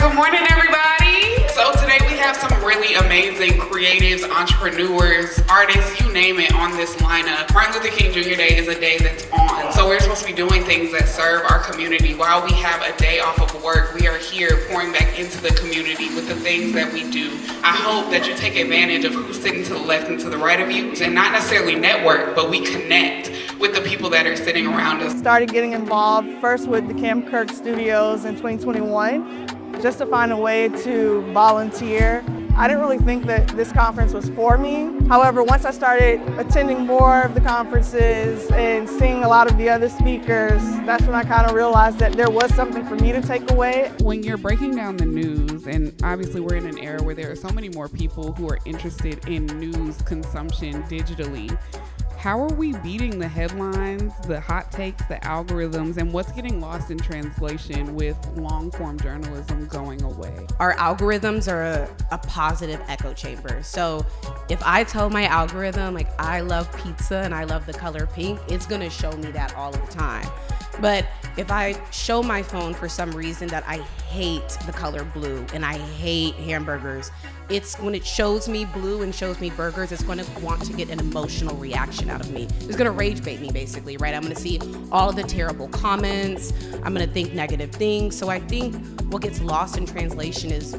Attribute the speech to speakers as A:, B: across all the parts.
A: Good morning, everybody. So today we have some really amazing creatives, entrepreneurs, artists, you name it, on this lineup. Martin Luther King Jr. Day is a day that's on. So we're supposed to be doing things that serve our community. While we have a day off of work, we are here pouring back into the community with the things that we do. I hope that you take advantage of who's sitting to the left and to the right of you, and not necessarily network, but we connect with the people that are sitting around us.
B: Started getting involved first with the Kirk Studios in 2021, just to find a way to volunteer. I didn't really think that this conference was for me. However, once I started attending more of the conferences and seeing a lot of the other speakers, that's when I kind of realized that there was something for me to take away.
A: When you're breaking down the news, and obviously we're in an era where there are so many more people who are interested in news consumption digitally, how are we beating the headlines, the hot takes, the algorithms, and what's getting lost in translation with long-form journalism going away?
C: Our algorithms are a positive echo chamber. So if I tell my algorithm, like, I love pizza and I love the color pink, it's gonna show me that all of the time. But if I show my phone for some reason that I hate the color blue and I hate hamburgers, it's when it shows me blue and shows me burgers, it's going to want to get an emotional reaction out of me. It's going to rage bait me, basically, right? I'm going to see all of the terrible comments. I'm going to think negative things. So I think what gets lost in translation is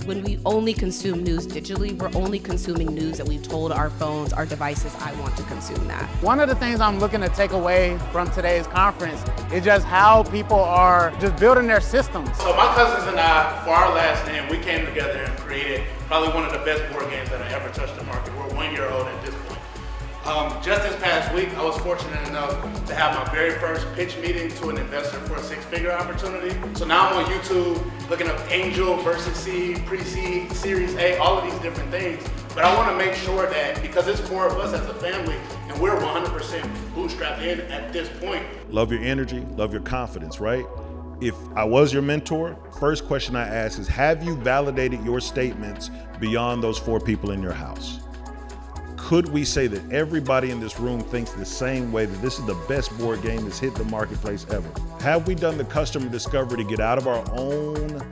C: when we only consume news digitally, we're only consuming news that we've told our phones, our devices, I want to consume that.
D: One of the things I'm looking to take away from today's conference is just how people are just building their systems.
E: So my cousins and I, for our last name, we came together and created probably one of the best board games that I ever touched the market. We're 1 year old at this point. Just this past week, I was fortunate enough to have my very first pitch meeting to an investor for a six-figure opportunity. So now I'm on YouTube looking up angel versus seed, pre-seed, series A, all of these different things. But I want to make sure that, because it's four of us as a family, and we're 100% bootstrapped in at this point.
F: Love your energy, love your confidence, right? If I was your mentor, first question I ask is, have you validated your statements beyond those four people in your house? Could we say that everybody in this room thinks the same way, that this is the best board game that's hit the marketplace ever? Have we done the customer discovery to get out of our own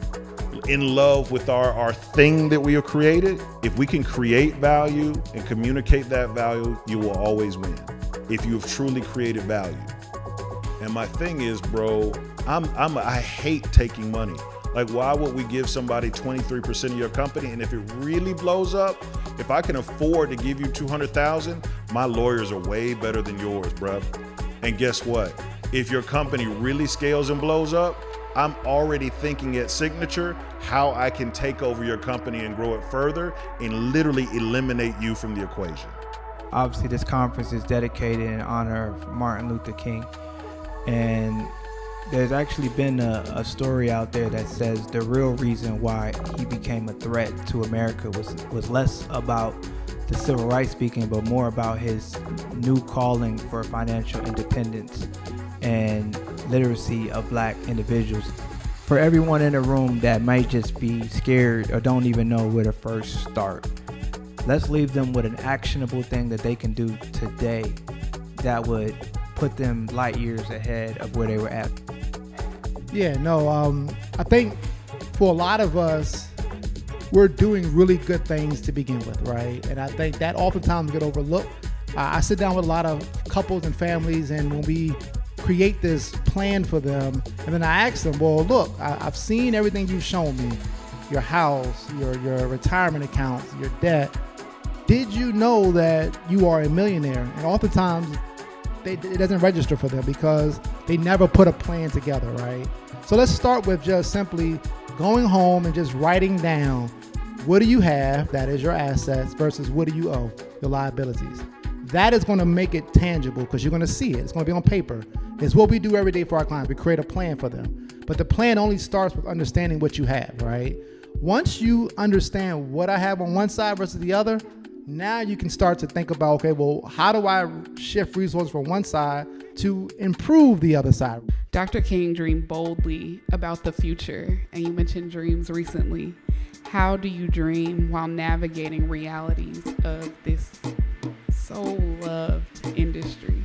F: in love with our thing that we have created? If we can create value and communicate that value, you will always win. If you have truly created value. And my thing is, bro, I hate taking money. Like, why would we give somebody 23% of your company? And if it really blows up, if I can afford to give you $200,000, my lawyers are way better than yours, bruh. And guess what? If your company really scales and blows up, I'm already thinking at Signature how I can take over your company and grow it further and literally eliminate you from the equation.
G: Obviously, this conference is dedicated in honor of Martin Luther King. And there's actually been a story out there that says the real reason why he became a threat to America was less about the civil rights speaking, but more about his new calling for financial independence and literacy of Black individuals. For everyone in the room that might just be scared or don't even know where to first start, let's leave them with an actionable thing that they can do today that would put them light years ahead of where they were at.
H: Yeah, no, I think for a lot of us, we're doing really good things to begin with, right? And I think that oftentimes get overlooked. I sit down with a lot of couples and families, and when we create this plan for them, and then I ask them, well, look, I've seen everything you've shown me, your house, your retirement accounts, your debt. Did you know that you are a millionaire? And oftentimes, it doesn't register for them because they never put a plan together, right? So let's start with just simply going home and just writing down, what do you have, that is your assets, versus what do you owe, your liabilities. That is going to make it tangible because you're going to see it. It's going to be on paper. It's what we do every day for our clients. We create a plan for them. But the plan only starts with understanding what you have, right? Once you understand what I have on one side versus the other, now you can start to think about, okay, well, how do I shift resources from one side to improve the other side?
A: Dr. King dreamed boldly about the future, and you mentioned dreams recently. How do you dream while navigating realities of this so loved industry?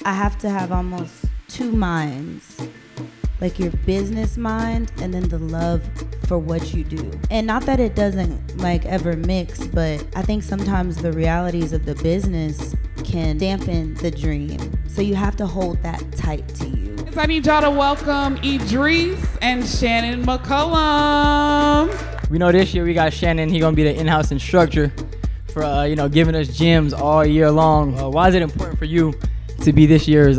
I: I have to have almost two minds like your business mind and then the love for what you do. And not that it doesn't like ever mix, but I think sometimes the realities of the business can dampen the dream. So you have to hold that tight to you.
A: I need y'all to welcome Idris and Shannon McCollum.
J: We know this year we got Shannon. He gonna be the in-house instructor for giving us gems all year long. Why is it important for you to be this year's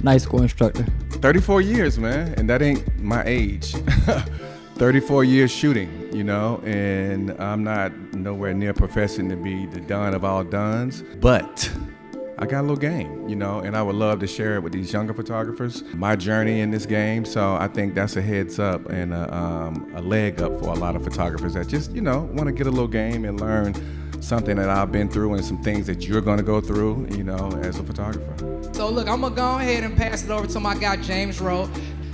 J: night school instructor?
K: 34 years, man, and that ain't my age. 34 years shooting, and I'm not nowhere near professing to be the done of all dones, but I got a little game, and I would love to share it with these younger photographers, my journey in this game. So I think that's a heads up and a leg up for a lot of photographers that just, want to get a little game and learn something that I've been through and some things that you're going to go through, as a photographer.
L: So look, I'm going to go ahead and pass it over to my guy, James Rowe.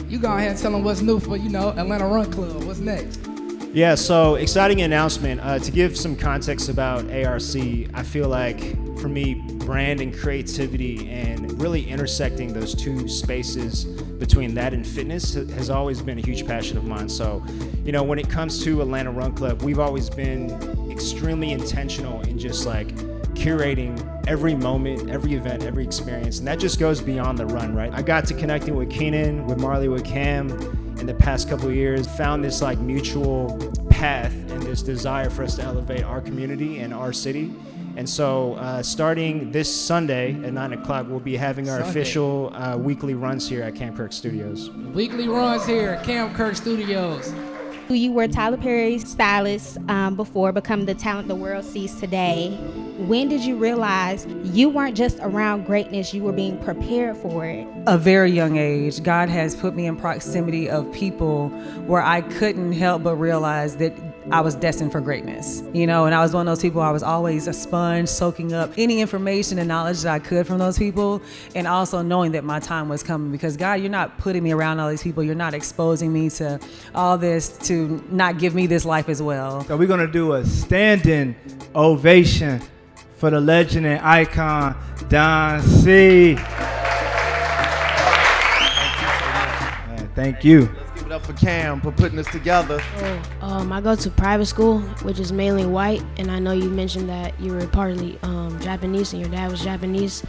L: You go ahead and tell him what's new for, Atlanta Run Club. What's next?
M: Yeah, so exciting announcement. To give some context about ARC, I feel like for me, brand and creativity and really intersecting those two spaces between that and fitness has always been a huge passion of mine. So, when it comes to Atlanta Run Club, we've always been extremely intentional in just like curating every moment, every event, every experience. And that just goes beyond the run, right? I got to connecting with Keenan, with Marley, with Cam in the past couple of years, found this like mutual path and this desire for us to elevate our community and our city. And so starting this Sunday at 9 o'clock, we'll be having our official weekly runs here at Camp Kirk Studios.
L: Weekly runs here at Camp Kirk Studios.
N: You were Tyler Perry's stylist before becoming the talent the world sees today. When did you realize you weren't just around greatness, you were being prepared for it?
O: A very young age. God has put me in proximity of people where I couldn't help but realize that I was destined for greatness, and I was one of those people, I was always a sponge soaking up any information and knowledge that I could from those people, and also knowing that my time was coming, because God, you're not putting me around all these people, you're not exposing me to all this to not give me this life as well.
G: So we're gonna do a standing ovation for the legend and icon, Don C. Thank you.
P: Give it up for Cam for putting this together.
Q: I go to private school, which is mainly white, and I know you mentioned that you were partly Japanese and your dad was Japanese.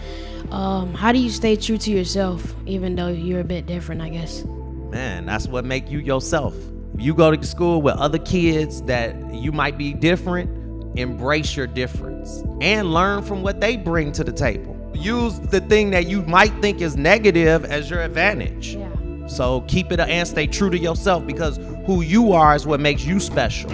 Q: How do you stay true to yourself, even though you're a bit different, I guess?
P: Man, that's what make you yourself. You go to school with other kids that you might be different, embrace your difference and learn from what they bring to the table. Use the thing that you might think is negative as your advantage.
Q: Yeah.
P: So keep it and stay true to yourself, because who you are is what makes you special.